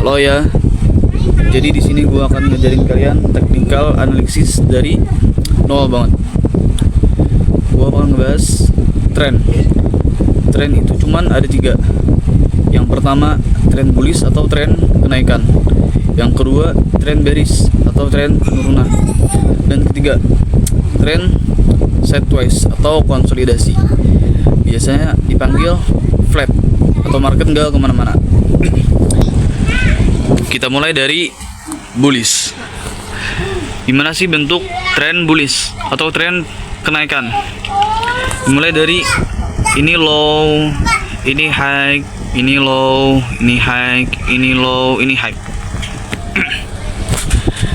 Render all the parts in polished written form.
Halo ya. Jadi di sini gua akan ngajarin kalian technical analisis dari nol banget. Gua akan ngebahas tren. Tren itu cuman ada 3. Yang pertama tren bullish atau tren kenaikan. Yang kedua tren bearish atau tren penurunan. Dan ketiga tren sideways atau konsolidasi. Biasanya dipanggil flat atau market nggak kemana-mana. Kita mulai dari bullish. Gimana sih bentuk tren bullish atau tren kenaikan? Dimulai dari ini low, ini high, ini low, ini high, ini low, ini high.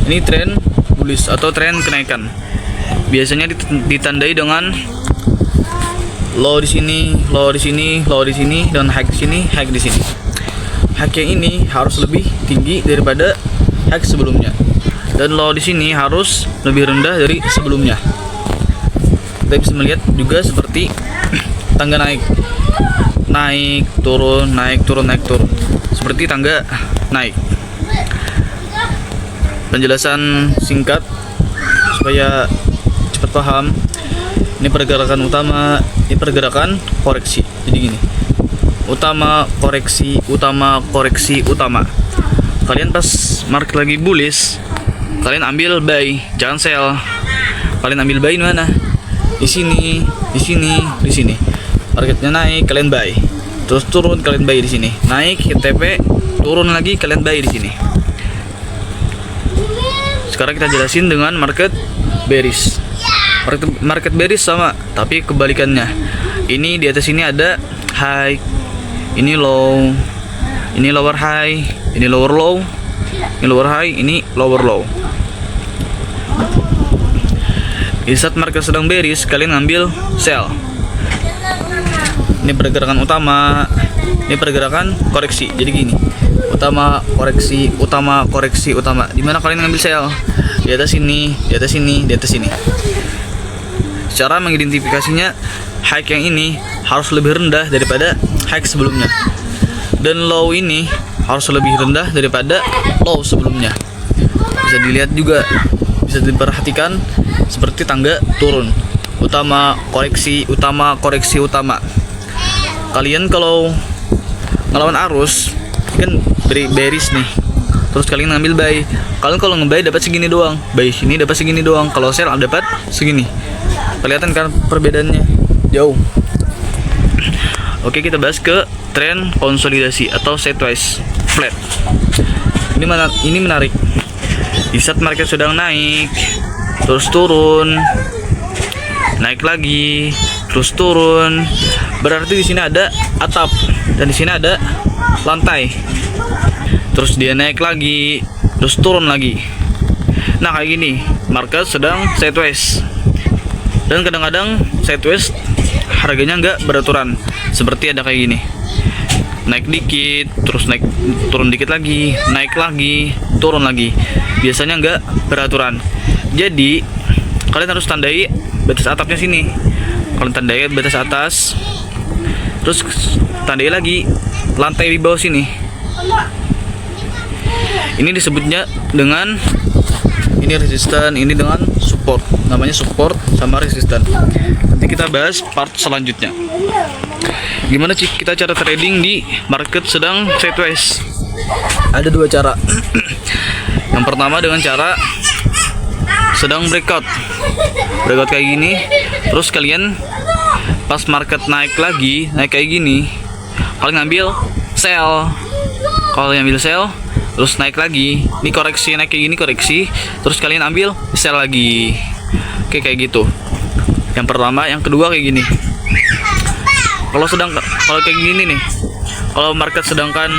Ini tren bullish atau tren kenaikan. Biasanya ditandai dengan low di sini, low di sini, low di sini, dan high di sini, high di sini. High yang ini harus lebih tinggi daripada high sebelumnya, dan low di sini harus lebih rendah dari sebelumnya. Kita bisa melihat juga seperti tangga naik, naik, turun, naik, turun, naik, turun, seperti tangga naik. Penjelasan singkat supaya cepat paham. Ini pergerakan utama, ini pergerakan koreksi. Jadi gini, utama, koreksi, utama, koreksi, utama. Kalian pas market lagi bullish, kalian ambil buy, jangan sell. Kalian ambil buy di mana? Di sini, di sini, di sini. Marketnya naik, kalian buy. Terus turun, kalian buy di sini. Naik, hit TP, turun lagi, kalian buy di sini. Sekarang kita jelasin dengan market bearish. Market bearish sama, tapi kebalikannya. Ini di atas ini ada high, ini low, ini lower high, ini lower low, ini lower high, ini lower low. Di saat market sedang bearish, kalian ngambil sell. Ini pergerakan utama, ini pergerakan koreksi. Jadi gini, utama, koreksi, utama, koreksi, utama. Dimana kalian ngambil sell? Di atas ini, di atas ini, di atas ini. Cara mengidentifikasinya, high yang ini harus lebih rendah daripada high sebelumnya, dan low ini harus lebih rendah daripada low sebelumnya. Bisa dilihat juga, bisa diperhatikan seperti tangga turun, utama, koreksi, utama, koreksi, utama. Kalian kalau ngelawan arus kan bearish nih, terus kalian ngambil buy. Kalian kalau nge-buy dapat segini doang, buy sini dapat segini doang. Kalau sell dapat segini. Kelihatan kan perbedaannya jauh. Oke, kita bahas ke tren konsolidasi atau sideways flat. Ini menarik. Di saat market sedang naik, terus turun, naik lagi, terus turun, berarti di sini ada atap dan di sini ada lantai. Terus dia naik lagi, terus turun lagi. Nah, kayak gini, market sedang sideways. Dan kadang-kadang sideways harganya nggak beraturan, seperti ada kayak gini, naik dikit, terus naik, turun dikit lagi, naik lagi, turun lagi. Biasanya nggak beraturan. Jadi kalian harus tandai batas atapnya sini. Kalian tandai batas atas, terus tandai lagi lantai di bawah sini. Ini disebutnya dengan, ini resisten, ini dengan support. Namanya support sama resisten. Nanti kita bahas part selanjutnya. Gimana sih kita cara trading di market sedang sideways? Ada 2 cara. Yang pertama dengan cara sedang breakout. Breakout kayak gini. Terus kalian pas market naik lagi, naik kayak gini, kalian ngambil sell. Kalau yang ambil sell, terus naik lagi, ini koreksi, naik kayak gini koreksi, terus kalian ambil sell lagi. Oke, kayak gitu. Yang pertama, yang kedua kayak gini. Kalau kayak gini nih, kalau market sedangkan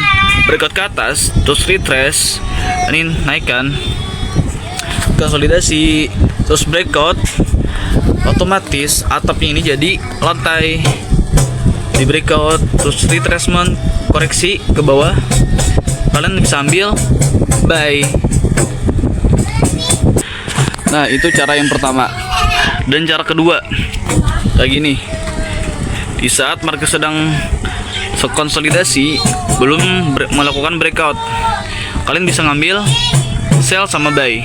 breakout ke atas, terus retrace, ini naikkan, konsolidasi, terus breakout, otomatis atapnya ini jadi lantai. Di breakout, terus retracement, koreksi ke bawah, kalian bisa ambil buy. Nah, itu cara yang pertama. Dan cara kedua kayak gini. Di saat market sedang konsolidasi, belum melakukan breakout, kalian bisa ngambil sell sama buy.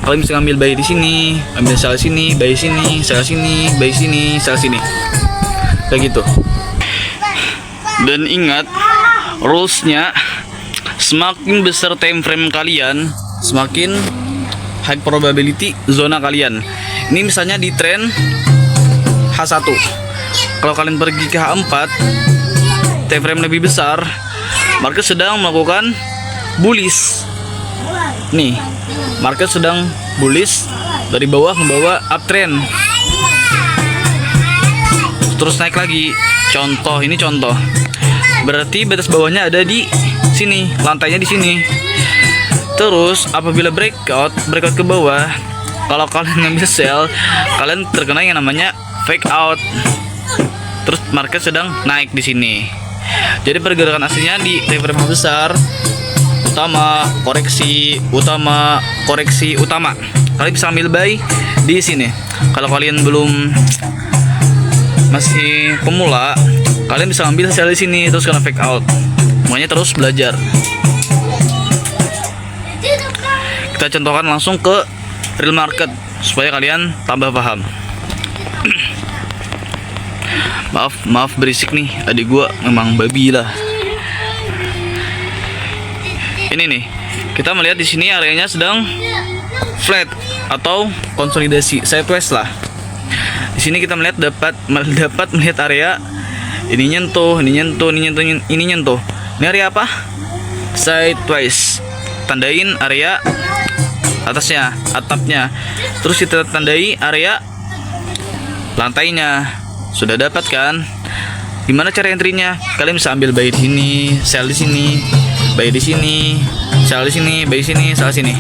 Kalian bisa ngambil buy di sini, ambil sell sini, buy sini, sell sini, buy sini, sell sini. Kayak gitu. Dan ingat rulesnya, semakin besar time frame kalian, semakin high probability zona kalian. Ini misalnya di trend H1. Kalau kalian pergi ke H4, time frame lebih besar, market sedang melakukan bullish. Nih, market sedang bullish dari bawah membawa uptrend. Terus naik lagi. Contoh, ini contoh. Berarti batas bawahnya ada di sini, lantainya di sini. Terus apabila breakout ke bawah, kalau kalian ngambil sell, kalian terkena yang namanya fake out. Terus market sedang naik di sini. Jadi pergerakan aslinya di time frame besar, utama, koreksi, utama, koreksi, utama. Kalian bisa ambil buy di sini. Kalau kalian belum masih pemula, kalian bisa ambil sell di sini terus kena fake out. Makanya terus belajar. Kita contohkan langsung ke real market supaya kalian tambah paham. Maaf berisik nih, adik gua memang babi lah. Ini nih, kita melihat di sini areanya sedang flat atau konsolidasi sideways lah. Di sini kita dapat melihat area ini nyentuh. Ini area apa? Sideways. Tandain area atasnya, atapnya. Terus kita tandai area lantainya. Sudah dapat kan? Gimana cara entry-nya? Kalian bisa ambil buy di sini, sell di sini, buy di sini, sell di sini, buy di sini, sell di sini.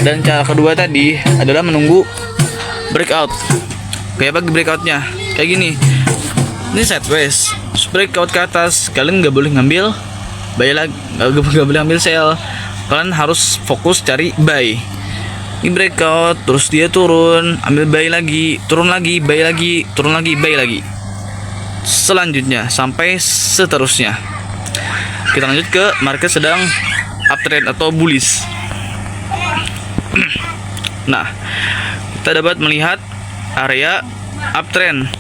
Dan cara kedua tadi adalah menunggu breakout. Kayak apa breakoutnya? Kayak gini. Ini sideways. Breakout ke atas, kalian nggak boleh ngambil buy lagi, nggak boleh ambil sell. Kalian harus fokus cari buy. Ini breakout, terus dia turun, ambil buy lagi, turun lagi, buy lagi, turun lagi, buy lagi. Selanjutnya sampai seterusnya. Kita lanjut ke market sedang uptrend atau bullish. Nah, kita dapat melihat area uptrend.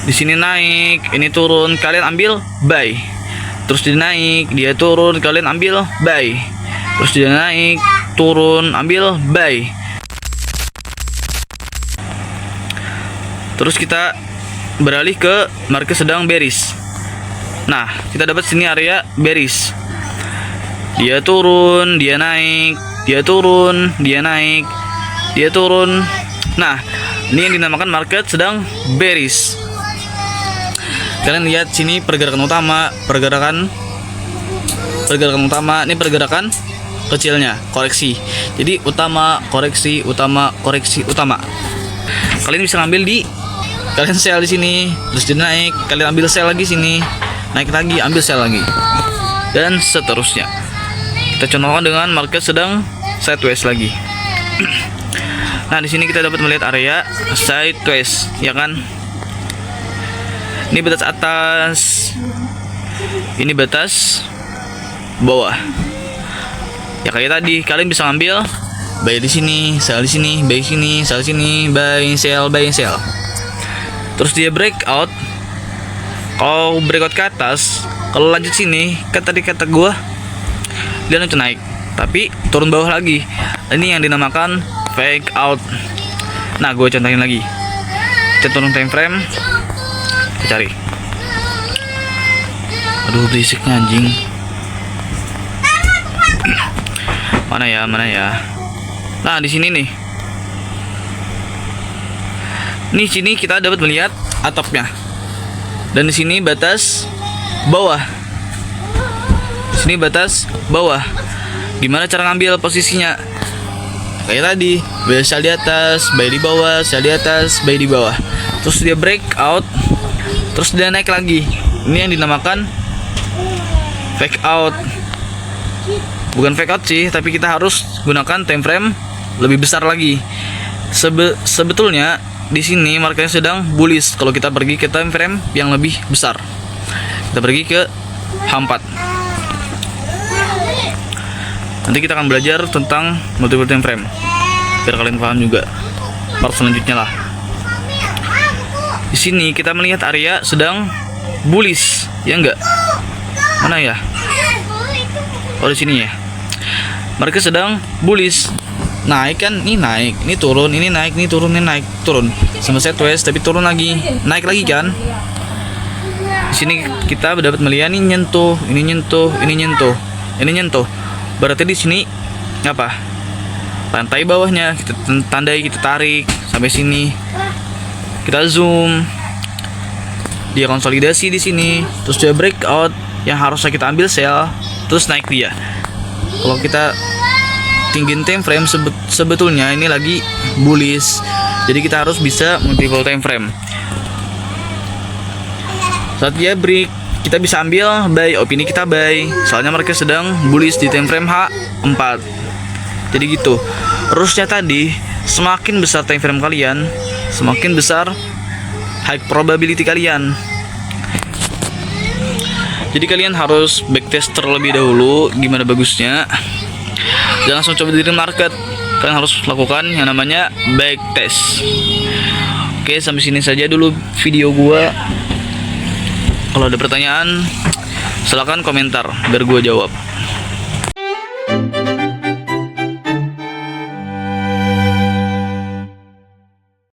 Di sini naik, ini turun, kalian ambil buy. Terus dia naik, dia turun, kalian ambil buy. Terus dia naik, turun, ambil buy. Terus kita beralih ke market sedang bearish. Nah, kita dapat sini area bearish. Dia turun, dia naik, dia turun, dia naik, dia turun. Nah, ini yang dinamakan market sedang bearish. Kalian lihat sini pergerakan utama, pergerakan utama, ini pergerakan kecilnya, koreksi. Jadi utama, koreksi, utama, koreksi, utama. Kalian bisa ngambil kalian sell di sini, terus dia naik, kalian ambil sell lagi sini, naik lagi, ambil sell lagi, dan seterusnya. Kita contohkan dengan market sedang sideways lagi. Nah, di sini kita dapat melihat area sideways, ya kan? Ini batas atas, ini batas bawah. Ya kayak tadi, kalian bisa ngambil buy di sini, sell di sini, buy sini, sell sini, buy, sell, buy, sell. Terus dia breakout. Kalau breakout ke atas, kalau lanjut sini, kan tadi kata gua dia langsung naik, tapi turun bawah lagi. Ini yang dinamakan fake out. Nah, gue contohin lagi. Kita turun time frame, kita cari. Aduh, berisiknya anjing. Mana ya? Nah, di sini nih. Nih, sini kita dapat melihat atapnya. Dan di sini batas bawah. Di sini batas bawah. Gimana cara ngambil posisinya? Kayak tadi, buy sell di atas, buy di bawah, sell di atas, buy di bawah. Terus dia breakout, terus dia naik lagi. Ini yang dinamakan fake out. Bukan fake out sih, tapi kita harus gunakan time frame lebih besar lagi. Sebetulnya di sini marketnya sedang bullish. Kalau kita pergi ke time frame yang lebih besar, kita pergi ke H4. Nanti kita akan belajar tentang multiple time frame biar kalian paham juga part selanjutnya lah. Di sini kita melihat area sedang bullish, ya enggak? Mana ya? Oh, di sini ya. Mereka sedang bullish. Naik kan, ini naik, ini turun, ini naik, ini turun, ini naik, turun. Sama sideways tapi turun lagi, naik lagi kan. Di sini kita dapat melihat ini nyentuh, ini nyentuh, ini nyentuh, ini nyentuh. Berarti di sini apa? Pantai bawahnya kita tandai, kita tarik sampai sini. Kita zoom. Dia konsolidasi di sini, terus dia breakout yang harusnya kita ambil sell, terus naik dia. Kalau kita tinggiin time frame sebetulnya ini lagi bullish. Jadi kita harus bisa multiple time frame. Saat dia break, kita bisa ambil buy, opini kita buy. Soalnya mereka sedang bullish di time frame H4. Jadi gitu. Rusnya tadi, semakin besar time frame kalian, semakin besar high probability kalian. Jadi kalian harus backtest terlebih dahulu gimana bagusnya. Jangan langsung coba diri market. Kalian harus lakukan yang namanya backtest. Oke, sampai sini saja dulu video gua. Kalau ada pertanyaan, silakan komentar biar gua jawab.